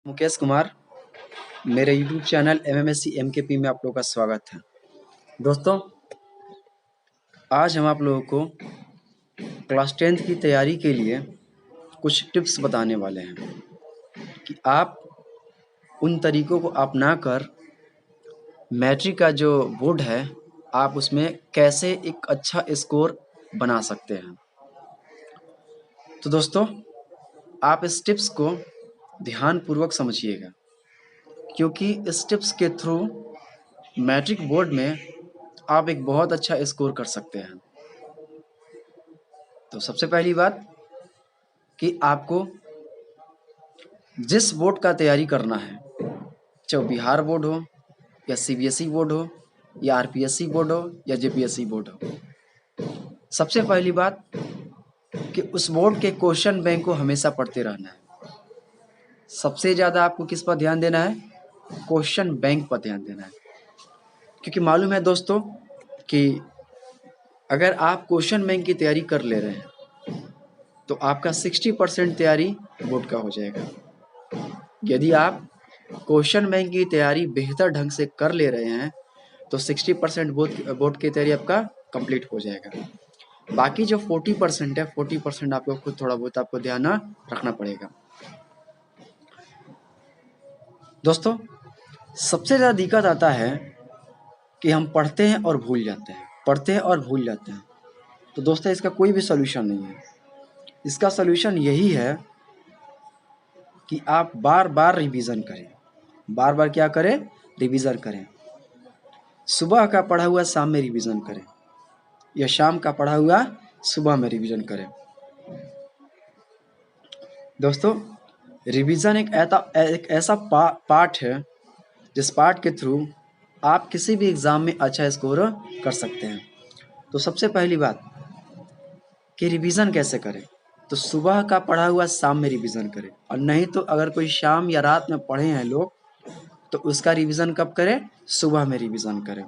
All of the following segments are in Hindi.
मुकेश कुमार, मेरे यूट्यूब चैनल MMSC MKP में आप लोगों का स्वागत है। दोस्तों, आज हम आप लोगों को क्लास 10th की तैयारी के लिए कुछ टिप्स बताने वाले हैं कि आप उन तरीकों को अपनाकर मैट्रिक का जो बोर्ड है, आप उसमें कैसे एक अच्छा स्कोर बना सकते हैं। तो दोस्तों, आप इस टिप्स को ध्यानपूर्वक समझिएगा, क्योंकि इस टिप्स के थ्रू मैट्रिक बोर्ड में आप एक बहुत अच्छा स्कोर कर सकते हैं। तो सबसे पहली बात कि आपको जिस बोर्ड का तैयारी करना है, चाहे वो बिहार बोर्ड हो या CBSE बोर्ड हो या RPSC बोर्ड हो या JPSC बोर्ड हो, सबसे पहली बात कि उस बोर्ड के क्वेश्चन बैंक को हमेशा पढ़ते रहना है। सबसे ज़्यादा आपको किस पर ध्यान देना है? क्वेश्चन बैंक पर ध्यान देना है, क्योंकि मालूम है दोस्तों कि अगर आप क्वेश्चन बैंक की तैयारी कर ले रहे हैं तो आपका 60% तैयारी बोर्ड का हो जाएगा। यदि आप क्वेश्चन बैंक की तैयारी बेहतर ढंग से कर ले रहे हैं तो 60% बोर्ड की तैयारी आपका कंप्लीट हो जाएगा। बाकी जो 40% है, 40% आपको खुद थोड़ा बहुत आपको ध्यान रखना पड़ेगा। दोस्तों, सबसे ज़्यादा दिक्कत आता है कि हम पढ़ते हैं और भूल जाते हैं, पढ़ते हैं और भूल जाते हैं। तो दोस्तों, इसका कोई भी सोल्यूशन नहीं है। इसका सोल्यूशन यही है कि आप बार बार रिवीजन करें। बार बार क्या करें? रिवीजन करें। सुबह का पढ़ा हुआ शाम में रिवीजन करें या शाम का पढ़ा हुआ सुबह में रिवीजन करें। दोस्तों, रिवीजन एक ऐसा पार्ट है जिस पार्ट के थ्रू आप किसी भी एग्ज़ाम में अच्छा स्कोर कर सकते हैं। तो सबसे पहली बात कि रिवीजन कैसे करें, तो सुबह का पढ़ा हुआ शाम में रिवीजन करें, और नहीं तो अगर कोई शाम या रात में पढ़े हैं लोग तो उसका रिवीजन कब करें? सुबह में रिवीजन करें।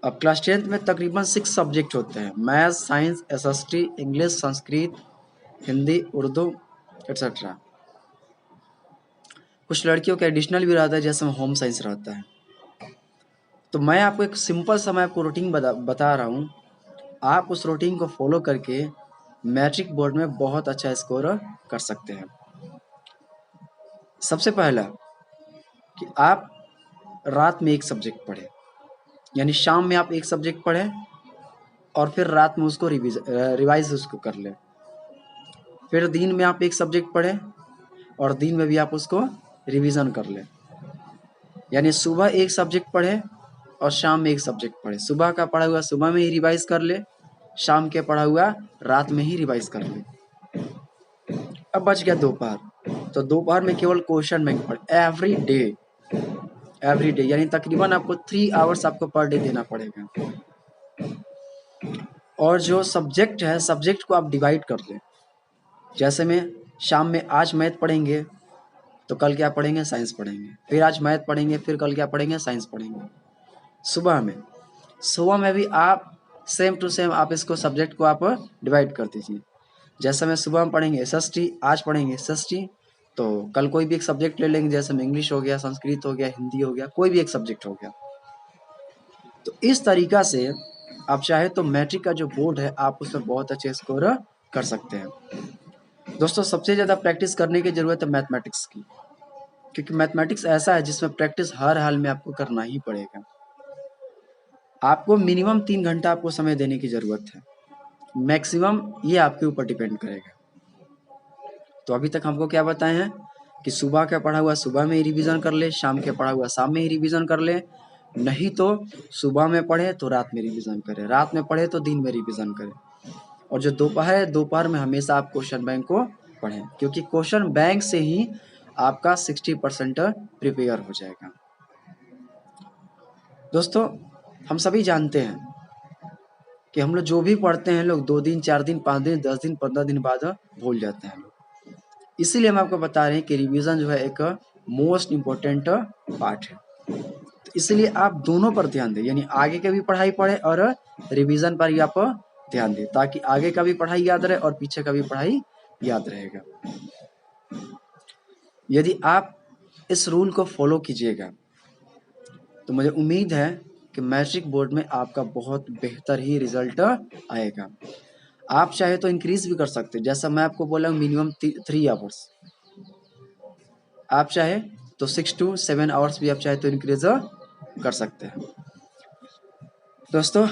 अब क्लास 10th में तकरीबन 6 सब्जेक्ट होते हैं: math, science, SST, English, Sanskrit, Hindi, Urdu etcetera. कुछ लड़कियों का एडिशनल भी रहता है, जैसे होम साइंस रहता है। तो मैं आपको एक सिंपल सा मैं आपको रूटीन बता रहा हूँ। आप उस रूटीन को फॉलो करके मैट्रिक बोर्ड में बहुत अच्छा स्कोर कर सकते हैं। सबसे पहला कि आप रात में एक सब्जेक्ट पढ़ें, यानी शाम में आप एक सब्जेक्ट पढ़ें और फिर रात में उसको रिवाइज उसको कर लें। फिर दिन में आप एक सब्जेक्ट पढ़ें और दिन में भी आप उसको रिवीजन कर लें। यानी सुबह एक सब्जेक्ट पढ़ें और शाम में एक सब्जेक्ट पढ़ें। सुबह का पढ़ा हुआ सुबह में ही रिवाइज कर ले, शाम के पढ़ा हुआ रात में ही रिवाइज कर ले। अब बच गया दोपहर, तो दोपहर में केवल क्वेश्चन बैंक पढ़े एवरी डे, यानी तकरीबन आपको 3 आवर्स आपको पर डे देना पड़ेगा। और जो सब्जेक्ट है, सब्जेक्ट को आप डिवाइड कर लें। जैसे में शाम में आज मैथ पढ़ेंगे तो कल क्या पढ़ेंगे? साइंस पढ़ेंगे। फिर आज मैथ पढ़ेंगे, फिर कल क्या पढ़ेंगे? साइंस पढ़ेंगे। सुबह में भी आप सेम टू सेम आप इसको सब्जेक्ट को आप डिवाइड कर दीजिए। जैसे में सुबह में पढ़ेंगे SST, आज पढ़ेंगे SST, तो कल कोई भी एक सब्जेक्ट ले लेंगे, जैसे में इंग्लिश हो गया, संस्कृत हो गया, हिंदी हो गया, कोई भी एक सब्जेक्ट हो गया। तो इस तरीका से आप चाहे तो मैट्रिक का जो बोर्ड है आप उस पर बहुत अच्छे स्कोर कर सकते हैं। दोस्तों, सबसे ज़्यादा प्रैक्टिस करने की ज़रूरत है मैथमेटिक्स की, क्योंकि मैथमेटिक्स ऐसा है जिसमें प्रैक्टिस हर हाल में आपको करना ही पड़ेगा। आपको मिनिमम 3 घंटा आपको समय देने की ज़रूरत है, मैक्सिमम ये आपके ऊपर डिपेंड करेगा। तो अभी तक हमको क्या बताए हैं कि सुबह का पढ़ा हुआ सुबह में ही रिवीजन कर ले, शाम के पढ़ा हुआ शाम में ही रिवीजन कर ले, नहीं तो सुबह में पढ़े तो रात में रिवीजन करें, रात में पढ़े तो दिन में रिवीजन करें। और जो दोपहर है, दोपहर में हमेशा आप क्वेश्चन बैंक को पढ़ें, क्योंकि क्वेश्चन बैंक से ही आपका 60% प्रिपेयर हो जाएगा। दोस्तों, हम सभी जानते हैं कि हम लोग जो भी पढ़ते हैं लोग 2 दिन, 4 दिन, 5 दिन, 10 दिन, 15 दिन बाद भूल जाते हैं। इसीलिए हम आपको बता रहे हैं कि रिवीजन जो है एक मोस्ट इम्पोर्टेंट पार्ट है। तो इसलिए आप दोनों पर ध्यान दें, यानी आगे की भी पढ़ाई पढ़ें और रिवीजन पर ही आप ध्यान दें, ताकि आगे का भी पढ़ाई याद रहे और पीछे का भी पढ़ाई याद रहेगा। यदि आप इस रूल को फॉलो कीजिएगा तो मुझे उम्मीद है कि मैट्रिक बोर्ड में आपका बहुत बेहतर ही रिजल्ट आएगा। आप चाहे तो इंक्रीज भी कर सकते हैं, जैसा मैं आपको बोला मिनिमम 3 आवर्स, आप चाहे तो 6 to 7 आवर्स भी आप चाहे तो इंक्रीज कर सकते हैं। दोस्तों,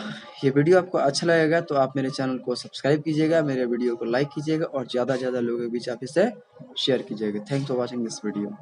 ये वीडियो आपको अच्छा लगेगा तो आप मेरे चैनल को सब्सक्राइब कीजिएगा, मेरे वीडियो को लाइक कीजिएगा और ज़्यादा से ज़्यादा लोगों के बीच आप इसे शेयर कीजिएगा। Thanks for watching this video.